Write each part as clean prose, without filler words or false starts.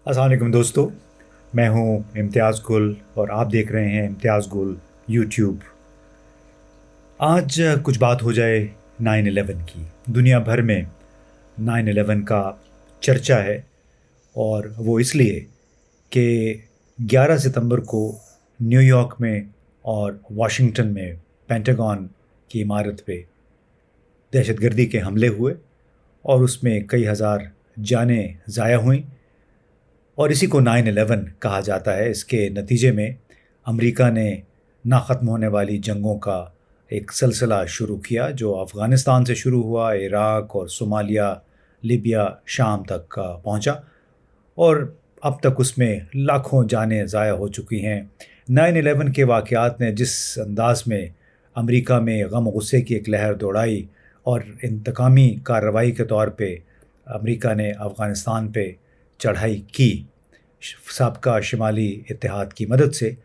अस्सलाम वालेकुम दोस्तों। मैं हूं इम्तियाज़ गुल और आप देख रहे हैं इम्तियाज़ गुल यूट्यूब। आज कुछ बात हो जाए 9/11 की। दुनिया भर में 9/11 का चर्चा है और वो इसलिए कि 11 सितंबर को न्यूयॉर्क में और वाशिंगटन में पेंटागन की इमारत पे दहशतगर्दी के हमले हुए और उसमें कई हज़ार जानें ज़ाया हुईं और इसी को 9/11 कहा जाता है। इसके नतीजे में अमेरिका ने ना ख़त्म होने वाली जंगों का एक सिलसिला शुरू किया जो अफ़गानिस्तान से शुरू हुआ, इराक़ और सोमालिया, लीबिया, शाम तक पहुंचा और अब तक उसमें लाखों जानें ज़ाया हो चुकी हैं। 9/11 के वाक़यात ने जिस अंदाज़ में अमेरिका में गम गुस्से की एक लहर दौड़ाई और इंतकामी कार्रवाई के तौर पे अमेरिका ने अफ़गानिस्तान पे चढ़ाई की साबका शिमाली इत्तेहाद की मदद से,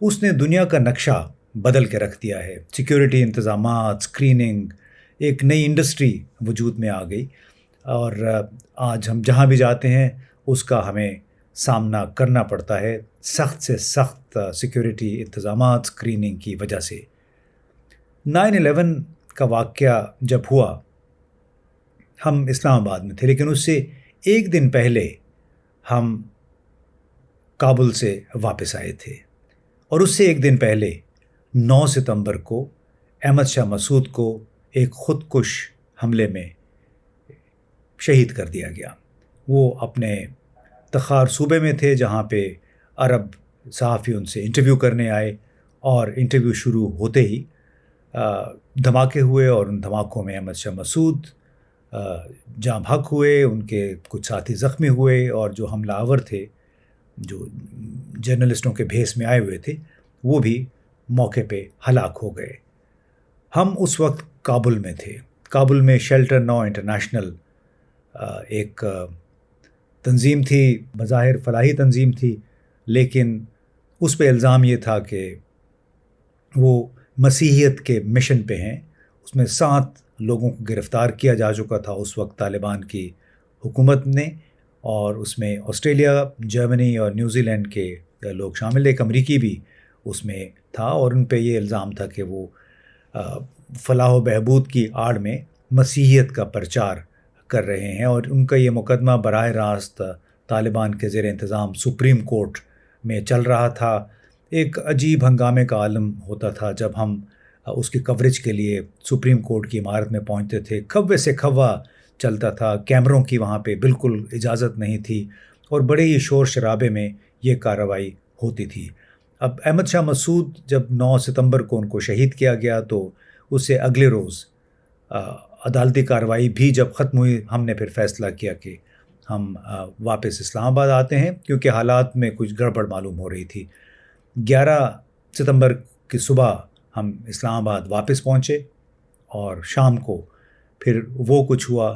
उसने दुनिया का नक्शा बदल के रख दिया है। सिक्योरिटी इंतज़ामात, स्क्रीनिंग, एक नई इंडस्ट्री वजूद में आ गई और आज हम जहाँ भी जाते हैं उसका हमें सामना करना पड़ता है सख्त से सख्त सिक्योरिटी इंतज़ामात, स्क्रीनिंग की वजह से। 9/11 का वाक़या जब हुआ, हम इस्लामाबाद में थे, लेकिन उससे एक दिन पहले हम काबुल से वापस आए थे और उससे एक दिन पहले 9 सितंबर को अहमद शाह मसूद को एक ख़ुदकुश हमले में शहीद कर दिया गया। वो अपने तखार सूबे में थे जहाँ पे अरब सहाफ़ी उनसे इंटरव्यू करने आए और इंटरव्यू शुरू होते ही धमाके हुए और उन धमाकों में अहमद शाह मसूद जाँ बहक हुए, उनके कुछ साथी ज़ख्मी हुए और जो हमलावर थे, जो जर्नलिस्टों के भेस में आए हुए थे, वो भी मौके पे हलाक हो गए। हम उस वक्त काबुल में थे। काबुल में शेल्टर 9 इंटरनेशनल एक तंजीम थी, बज़ाहिर फ़लाही तंजीम थी, लेकिन उस पे इल्ज़ाम ये था कि वो मसीहियत के मिशन पे हैं। उसमें 7 लोगों को गिरफ़्तार किया जा चुका था उस वक्त तालिबान की हुकूमत ने, और उसमें ऑस्ट्रेलिया, जर्मनी और न्यूज़ीलैंड के लोग शामिल, एक अमरीकी भी उसमें था और उन पे ये इल्ज़ाम था कि वो फ़लाह व बहबूद की आड़ में मसीहियत का प्रचार कर रहे हैं और उनका ये मुकदमा बराह रास्त तालिबान के ज़ेर इंतज़ाम सुप्रीम कोर्ट में चल रहा था। एक अजीब हंगामे का आलम होता था जब हम उसकी कवरेज के लिए सुप्रीम कोर्ट की इमारत में पहुंचते थे। खव्वे से खव्वा चलता था, कैमरों की वहाँ पे बिल्कुल इजाज़त नहीं थी और बड़े ही शोर शराबे में ये कार्रवाई होती थी। अब अहमद शाह मसूद जब 9 सितंबर को उनको शहीद किया गया तो उससे अगले रोज़ अदालती कार्रवाई भी जब ख़त्म हुई, हमने फिर फ़ैसला किया कि हम वापस इस्लामाबाद आते हैं क्योंकि हालात में कुछ गड़बड़ मालूम हो रही थी। 11 सितंबर की सुबह हम इस्लामाबाद वापस पहुँचे और शाम को फिर वो कुछ हुआ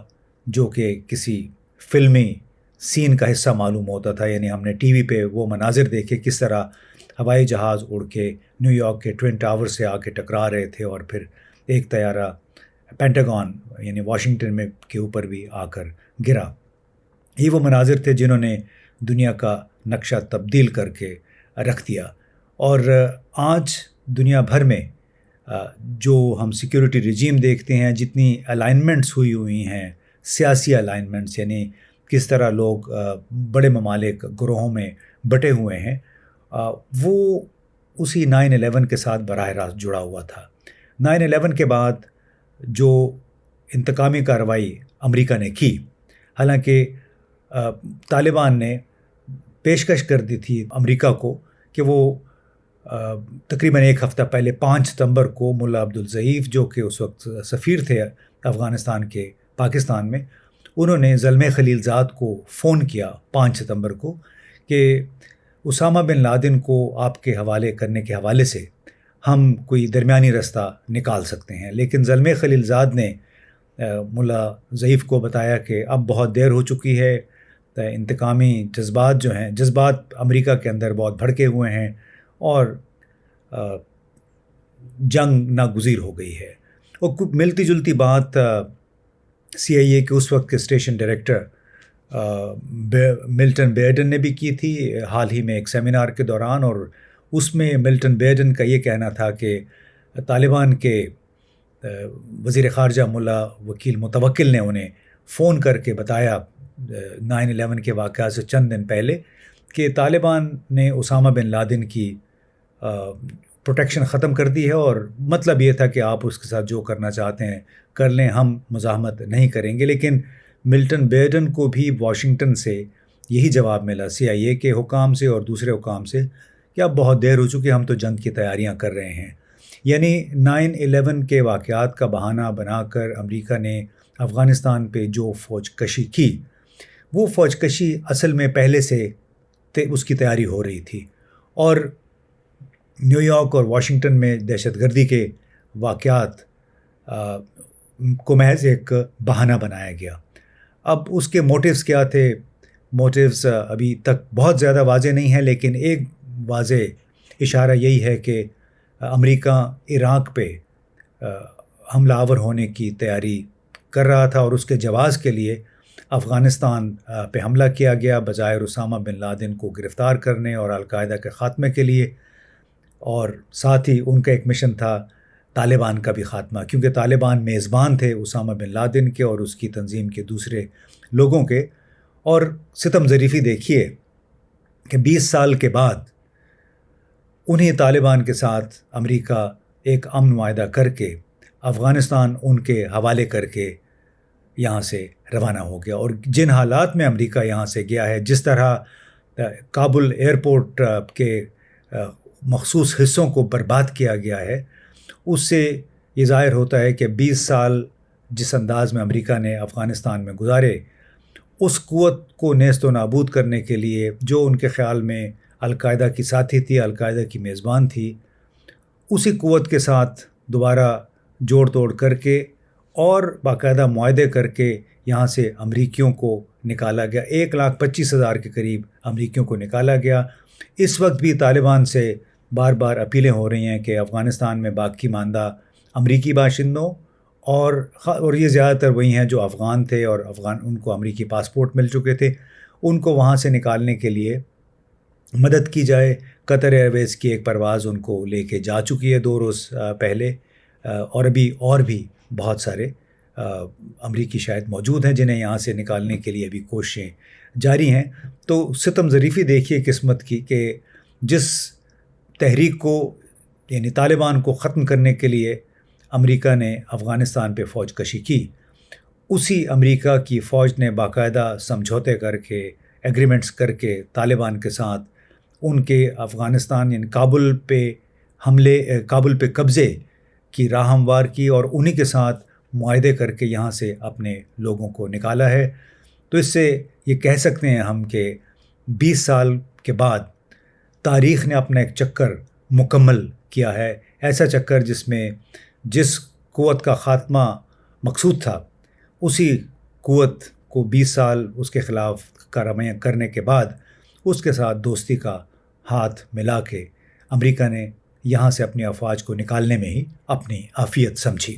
जो कि किसी फ़िल्मी सीन का हिस्सा मालूम होता था। यानी हमने टीवी पे वो मनाज़िर देखे किस तरह हवाई जहाज़ उड़ के न्यूयॉर्क के ट्विन टावर से आके टकरा रहे थे और फिर एक तैयारा पेंटागन यानी वाशिंगटन में के ऊपर भी आकर गिरा। ये वो मनाज़िर थे जिन्होंने दुनिया का नक्शा तब्दील करके रख दिया। और आज दुनिया भर में जो हम सिक्योरिटी रिजीम देखते हैं, जितनी अलाइनमेंट्स हुई हैं, सियासी अलाइनमेंट्स, यानी किस तरह लोग बड़े ममालिक ग्रोहों में बटे हुए हैं, वो उसी 9/11 के साथ बराह रास्त जुड़ा हुआ था। 9/11 के बाद जो इंतकामी कार्रवाई अमेरिका ने की, हालांकि तालिबान ने पेशकश कर दी थी अमेरिका को कि वो तकरीबन एक हफ़्ता पहले 5 सितंबर को मुल्ला अब्दुल ज़ईफ़, जो कि उस वक्त सफ़ीर थे अफ़गानिस्तान के पाकिस्तान में, उन्होंने ज़ल्मे खलीलज़ाद को फ़ोन किया 5 सितंबर को कि उसामा बिन लादेन को आपके हवाले करने के हवाले से हम कोई दरमियानी रास्ता निकाल सकते हैं। लेकिन ज़ल्मे खलीलज़ाद ने मुल्ला ज़ईफ़ को बताया कि अब बहुत देर हो चुकी है, इंतकामी जज्बात जो हैं, जज्बात अमेरिका के अंदर बहुत भड़के हुए हैं और जंग नागुज़ीर हो गई है। और मिलती जुलती बात CIA के उस वक्त के स्टेशन डायरेक्टर ملٹن بیئرڈن نے بھی کی تھی حال ہی میں ایک سیمینار کے دوران، اور اس میں ملٹن بیئرڈن کا یہ کہنا تھا کہ طالبان کے وزیر خارجہ ملا وکیل متوکل نے انہیں فون کر کے بتایا 9/11 کے واقعات سے چند دن پہلے کہ طالبان نے اسامہ بن لادن کی پروٹیکشن ختم کر دی ہے، اور مطلب یہ تھا کہ آپ اس کے ساتھ جو کرنا چاہتے ہیں کر لیں، ہم مزاحمت نہیں کریں گے۔ لیکن ملٹن بیئرڈن کو بھی واشنگٹن سے یہی جواب ملا، CIA کے حکام سے اور دوسرے حکام سے، کہ اب بہت دیر ہو چکی، ہم تو جنگ کی تیاریاں کر رہے ہیں۔ یعنی 9/11 کے واقعات کا بہانہ بنا کر امریکہ نے افغانستان پہ جو فوج کشی کی، وہ فوج کشی اصل میں پہلے سے اس کی تیاری ہو رہی تھی، اور نیو یارک اور واشنگٹن میں دہشت گردی کے واقعات کو محض ایک بہانہ بنایا گیا۔ اب اس کے موٹیوز کیا تھے؟ موٹیوز ابھی تک بہت زیادہ واضح نہیں ہیں، لیکن ایک واضح اشارہ یہی ہے کہ امریکہ عراق پہ حملہ آور ہونے کی تیاری کر رہا تھا، اور اس کے جواز کے لیے افغانستان پہ حملہ کیا گیا بظاہر اسامہ بن لادن کو گرفتار کرنے اور القاعدہ کے خاتمے کے لیے، اور ساتھ ہی ان کا ایک مشن تھا طالبان کا بھی خاتمہ، کیونکہ طالبان میزبان تھے اسامہ بن لادن کے اور اس کی تنظیم کے دوسرے لوگوں کے۔ اور ستم ظریفی دیکھیے کہ 20 سال کے بعد انہیں طالبان کے ساتھ امریکہ ایک امن معاہدہ کر کے افغانستان ان کے حوالے کر کے یہاں سے روانہ ہو گیا، اور جن حالات میں امریکہ یہاں سے گیا ہے، جس طرح کابل ایئرپورٹ کے مخصوص حصوں کو برباد کیا گیا ہے، اس سے یہ ظاہر ہوتا ہے کہ 20 سال جس انداز میں امریکہ نے افغانستان میں گزارے، اس قوت کو نیست و نابود کرنے کے لیے جو ان کے خیال میں القاعدہ کی ساتھی تھی، القاعدہ کی میزبان تھی، اسی قوت کے ساتھ دوبارہ جوڑ توڑ کر کے اور باقاعدہ معاہدے کر کے یہاں سے امریکیوں کو نکالا گیا۔ 1,25,000 کے قریب امریکیوں کو نکالا گیا۔ اس وقت بھی طالبان سے بار بار اپیلیں ہو رہی ہیں کہ افغانستان میں باقی ماندہ امریکی باشندوں اور یہ زیادہ تر وہی ہیں جو افغان تھے اور ان کو امریکی پاسپورٹ مل چکے تھے، ان کو وہاں سے نکالنے کے لیے مدد کی جائے۔ قطر ایئر ویز کی ایک پرواز ان کو لے کے جا چکی ہے 2 روز پہلے، اور ابھی اور بھی بہت سارے امریکی شاید موجود ہیں جنہیں یہاں سے نکالنے کے لیے ابھی کوششیں جاری ہیں۔ تو ستم ظریفی دیکھیے قسمت کی کہ جس تحریک کو یعنی طالبان کو ختم کرنے کے لیے امریکہ نے افغانستان پہ فوج کشی کی، اسی امریکہ کی فوج نے باقاعدہ سمجھوتے کر کے ایگریمنٹس کر کے طالبان کے ساتھ ان کے افغانستان یعنی کابل پہ قبضے کی راہ ہموار کی، اور انہی کے ساتھ معاہدے کر کے یہاں سے اپنے لوگوں کو نکالا ہے۔ تو اس سے یہ کہہ سکتے ہیں ہم کہ 20 سال کے بعد تاریخ نے اپنا ایک چکر مکمل کیا ہے، ایسا چکر جس میں جس قوت کا خاتمہ مقصود تھا، اسی قوت کو 20 سال اس کے خلاف کارروائیاں کرنے کے بعد اس کے ساتھ دوستی کا ہاتھ ملا کے امریکہ نے یہاں سے اپنی افواج کو نکالنے میں ہی اپنی عافیت سمجھی۔